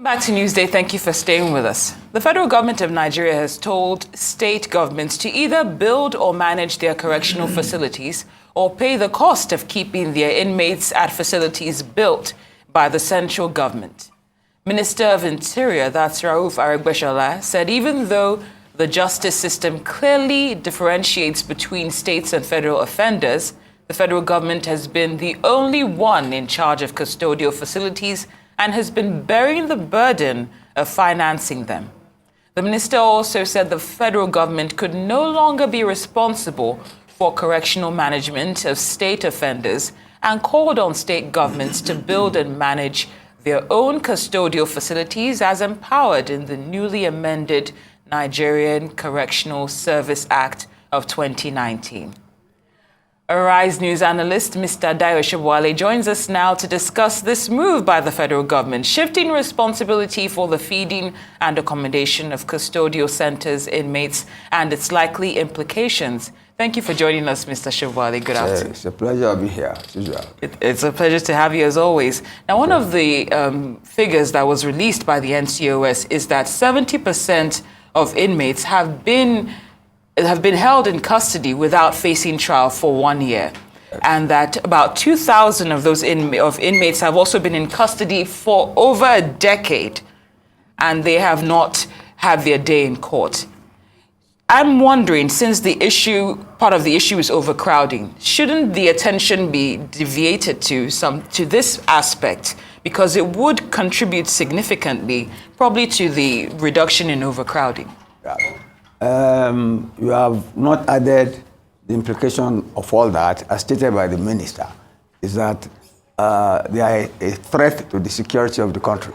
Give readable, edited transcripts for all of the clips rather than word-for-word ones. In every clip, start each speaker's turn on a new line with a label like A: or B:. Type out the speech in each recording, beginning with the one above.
A: Back to Newsday. Thank you for staying with us. The federal government of Nigeria has told state governments to either build or manage their correctional facilities or pay the cost of keeping their inmates at facilities built by the central government. Minister of Interior, that's Rauf Aregbesola, said even though the justice system clearly differentiates between states and federal offenders, the federal government has been the only one in charge of custodial facilities and has been bearing the burden of financing them. The minister also said the federal government could no longer be responsible for correctional management of state offenders and called on state governments to build and manage their own custodial facilities as empowered in the newly amended Nigerian Correctional Service Act of 2019. Arise News analyst Mr. Dayo Sobowale joins us now to discuss this move by the federal government, shifting responsibility for the feeding and accommodation of custodial centers, inmates, and its likely implications. Thank you for joining us, Mr. Sobowale. Good afternoon.
B: It's a pleasure to be here.
A: It's a pleasure to have you as always. Now, one of the figures that was released by the NCOS is that 70% of inmates have been held in custody without facing trial for 1 year, and that about 2,000 of those inmates have also been in custody for over a decade, and they have not had their day in court. I'm wondering, since part of the issue is overcrowding, shouldn't the attention be deviated to this aspect, because it would contribute significantly, probably to the reduction in overcrowding?
B: Yeah. You have not added the implication of all that, as stated by the minister, is that they are a threat to the security of the country.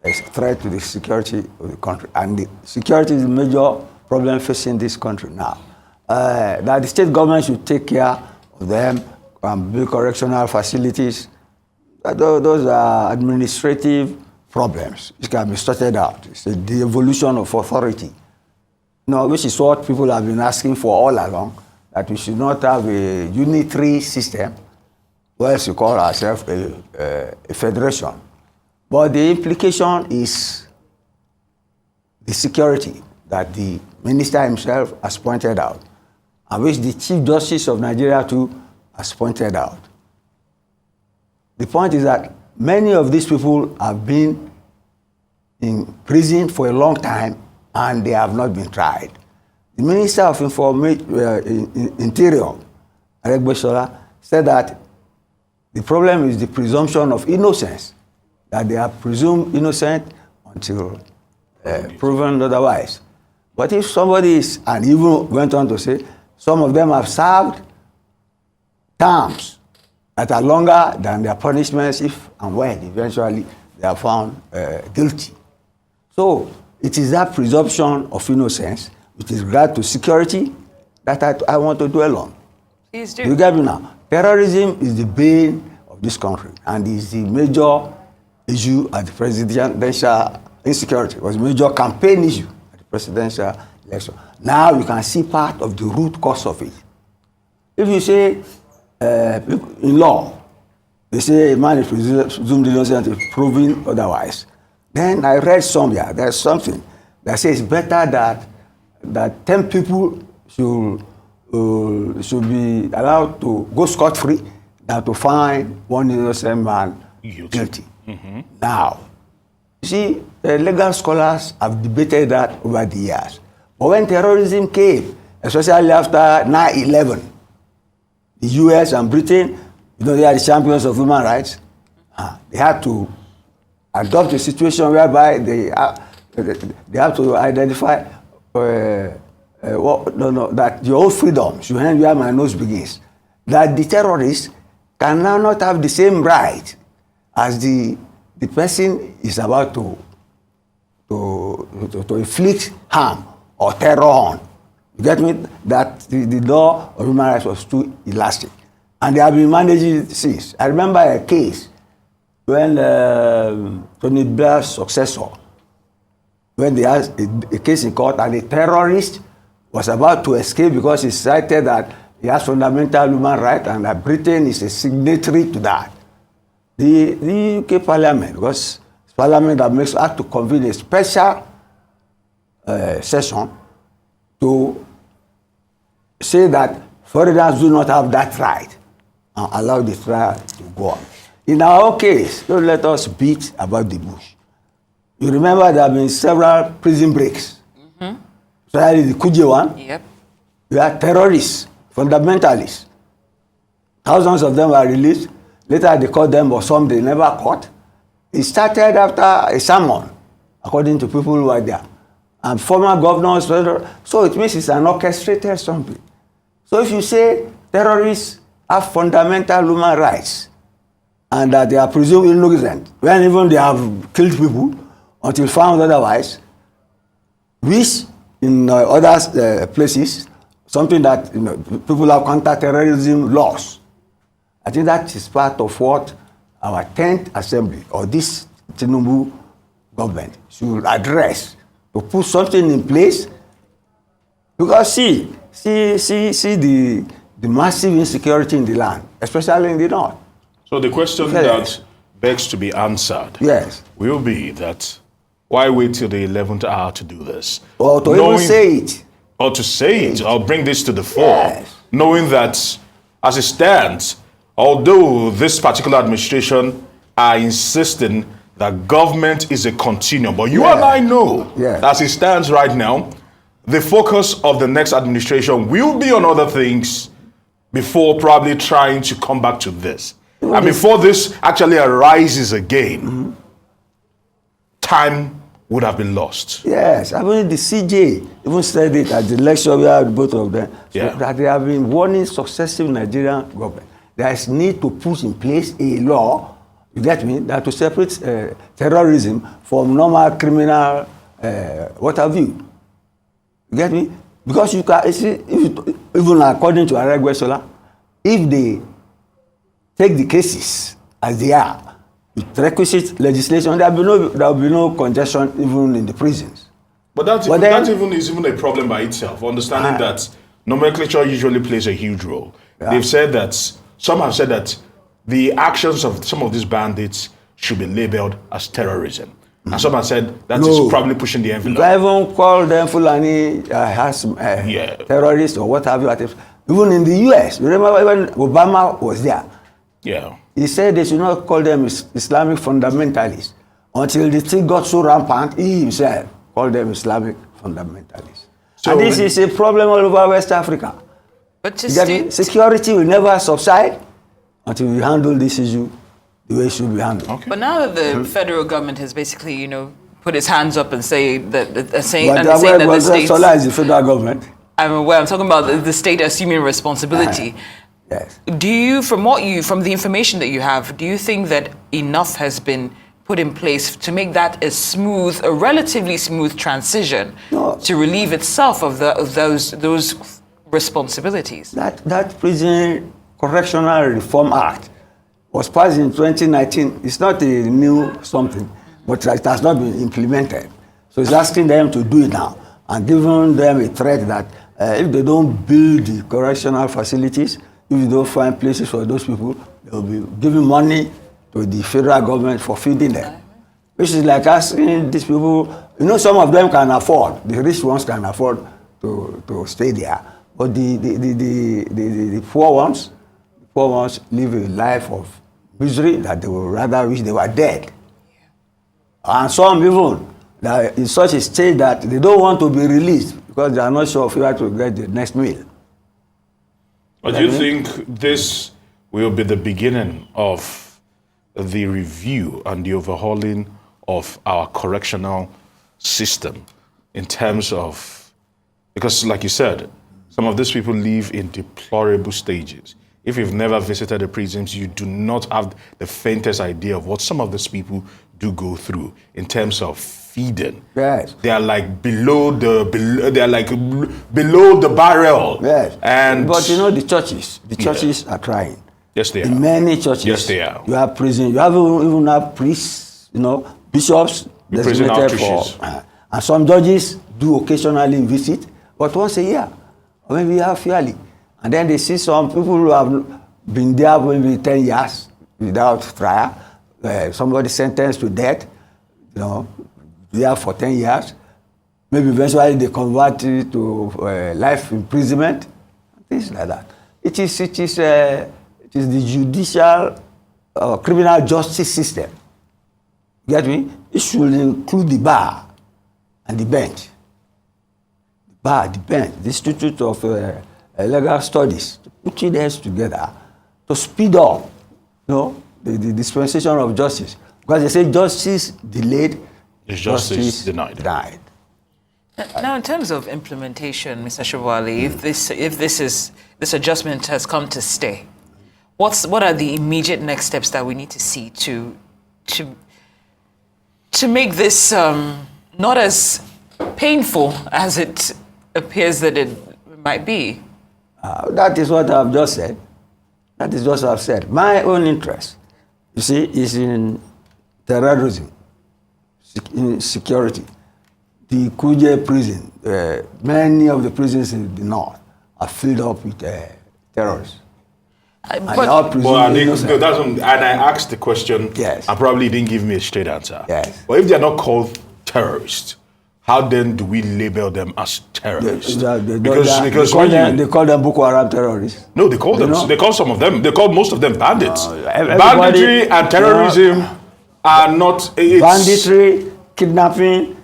B: It's a threat to the security of the country. And the security is a major problem facing this country now. That the state government should take care of them and build correctional facilities. Those are administrative problems. It can be sorted out. It's the evolution of authority. No, which is what people have been asking for all along, that we should not have a unitary system, whereas we call ourselves a federation. But the implication is the security that the minister himself has pointed out, and which the Chief Justice of Nigeria too has pointed out. The point is that many of these people have been in prison for a long time, and they have not been tried. The Minister of Interior, Aregbesola, said that the problem is the presumption of innocence, that they are presumed innocent until proven otherwise. But if somebody is, and even went on to say, some of them have served terms that are longer than their punishments if and when eventually they are found guilty. So, it is that presumption of innocence, with regard to security, that I want to dwell on.
A: Please do.
B: You get me now? Terrorism is the bane of this country, and is the major issue at the presidential insecurity. It was a major campaign issue at the presidential election. Now you can see part of the root cause of it. If you say, in law, they say a man is presumed innocent if proven otherwise. Then I read somewhere, there's something that says it's better that 10 people should be allowed to go scot-free than to find one innocent man guilty. Mm-hmm. Now, you see, the legal scholars have debated that over the years. But when terrorism came, especially after 9/11, the US and Britain, they are the champions of human rights. They had to adopt a situation whereby they have to identify that your own freedom should end where my nose begins. That the terrorists can now not have the same right as the person is about to inflict harm or terror on. You get me? That the law of human rights was too elastic. And they have been managing it since. I remember a case when Tony Blair's successor, when they had a case in court and a terrorist was about to escape because he cited that he has fundamental human rights and that Britain is a signatory to that. The UK Parliament was Parliament that makes act to convene a special session to say that foreigners do not have that right and allow the trial to go on. In our own case, don't let us beat about the bush. You remember there have been several prison breaks. Especially the Kuje one.
A: Yep.
B: We are terrorists, fundamentalists. Thousands of them were released. Later they caught them, but some they never caught. It started after a sermon, according to people who were there. And former governors, so it means it's an orchestrated something. So if you say terrorists have fundamental human rights and that they are presumed innocent, when even they have killed people until found otherwise, which in other places, something that people have counter-terrorism laws. I think that is part of what our 10th Assembly or this Tinubu government should address, to put something in place. Because see the massive insecurity in the land, especially in the north.
C: So the question that begs to be answered will be that why wait till the 11th hour to do this?
B: Or to even say it.
C: Or to say it, or bring this to the fore, knowing that as it stands, although this particular administration are insisting that government is a continuum, but you and I know that as it stands right now, the focus of the next administration will be on other things before probably trying to come back to this. And before this actually arises again, time would have been lost.
B: Yes, I mean the CJ even said it at the lecture we had both of them, so that they have been warning successive Nigerian government. There is need to put in place a law, you get me, that to separate terrorism from normal criminal, what have you. You get me? Because you can, even according to Aregbesola, if they take the cases as they are, with requisite legislation, there will be no congestion even in the prisons.
C: But that is even a problem by itself, understanding that nomenclature usually plays a huge role. They've said that, some have said that the actions of some of these bandits should be labeled as terrorism. And some have said that is probably pushing the envelope.
B: I even call them Fulani terrorists or what have you. Even in the US, remember when Obama was there? He said they should not call them Islamic fundamentalists until the thing got so rampant, he himself called them Islamic fundamentalists. So, and this is a problem all over West Africa.
A: But
B: security will never subside until we handle this issue the way it should be handled.
A: But now that the federal government has basically, put its hands up and saying that the states...
B: Sola is the federal government.
A: I'm talking about the state assuming responsibility.
B: Yes.
A: Do you, from the information that you have, do you think that enough has been put in place to make that a relatively smooth transition to relieve itself of those responsibilities?
B: That Prison Correctional Reform Act was passed in 2019. It's not a new something, but it has not been implemented. So it's asking them to do it now and giving them a threat that if they don't build the correctional facilities, if you don't find places for those people, they'll be giving money to the federal government for feeding them. Which is like asking these people, some of them can afford, the rich ones can afford to stay there. But the poor ones live a life of misery that they would rather wish they were dead. And some even, that in such a state that they don't want to be released because they are not sure if they are to get the next meal.
C: But do you think this will be the beginning of the review and the overhauling of our correctional system in terms of, because like you said, some of these people live in deplorable stages. If you've never visited the prisons, you do not have the faintest idea of what some of these people do go through in terms of feeding.
B: Yes.
C: They are like below the barrel.
B: Yes. But the churches are trying.
C: Yes, they are.
B: In many churches.
C: Yes, they are.
B: You have prison. You even have priests, bishops designated for. And some judges do occasionally visit, but once a year, or maybe half yearly. And then they see some people who have been there maybe 10 years without trial, somebody sentenced to death, there for 10 years. Maybe eventually they convert it to life imprisonment, things like that. It is the judicial criminal justice system. Get me? It should include the bar and the bench. The bar, the bench, the Institute of Legal Studies, to put these together to speed up, the dispensation of justice. Because they say justice delayed,
C: is justice denied.
A: Now, in terms of implementation, Mr. Sobowale, if this adjustment has come to stay, what are the immediate next steps that we need to see to make this not as painful as it appears that it might be?
B: That is what I've just said. That is what I've said. My own interest, you see, is in terrorism, in security. The Kuje prison, many of the prisons in the north are filled up with terrorists.
C: And I asked the question,
B: yes,
C: and probably didn't give me a straight answer.
B: Yes.
C: But if they are not called terrorists, how then do we label them as terrorists?
B: Because they call them Boko Haram terrorists.
C: No, they call them. They call some of them. They call most of them bandits. Banditry and terrorism are not.
B: Banditry, kidnapping.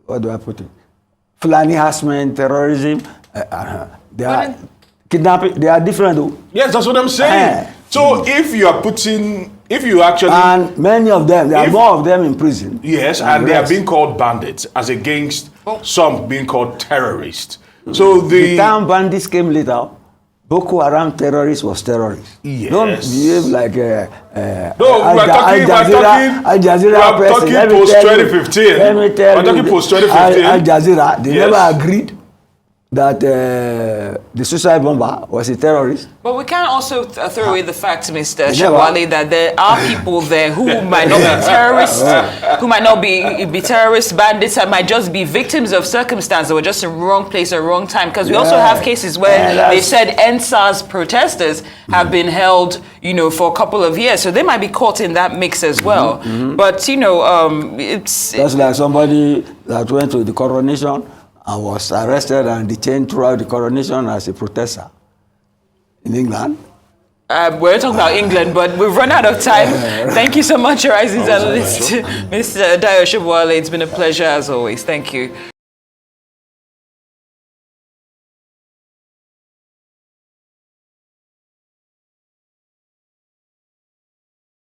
B: What do I put it? Fulani harassment, terrorism. They are kidnapping. They are different, though.
C: Yes, that's what I'm saying. So if you actually,
B: and many of them, there are more of them in prison.
C: Yes, and they are being called bandits, as against some being called terrorists. So the
B: term bandits came later. Boko Haram terrorist was terrorist.
C: Yes.
B: Don't behave like
C: Al Jazeera
B: person.
C: We're talking post 2015. We're talking post 2015.
B: Al Jazeera, they never agreed that the suicide bomber was a terrorist.
A: But we can't also throw away the fact, Mr. Sobowale, that there are people there who might not be terrorists, who might not be terrorist bandits, and might just be victims of circumstance that were just in the wrong place at wrong time. Because we also have cases where they've said NSAS protesters have been held, for a couple of years. So they might be caught in that mix as well. But, it's...
B: That's like somebody that went to the coronation and was arrested and detained throughout the coronation as a protester in England.
A: We're talking about England, but we've run out of time. Thank you so much, Rising Journalist, Mr. Dayo Sobowale. It's been a pleasure as always. Thank you.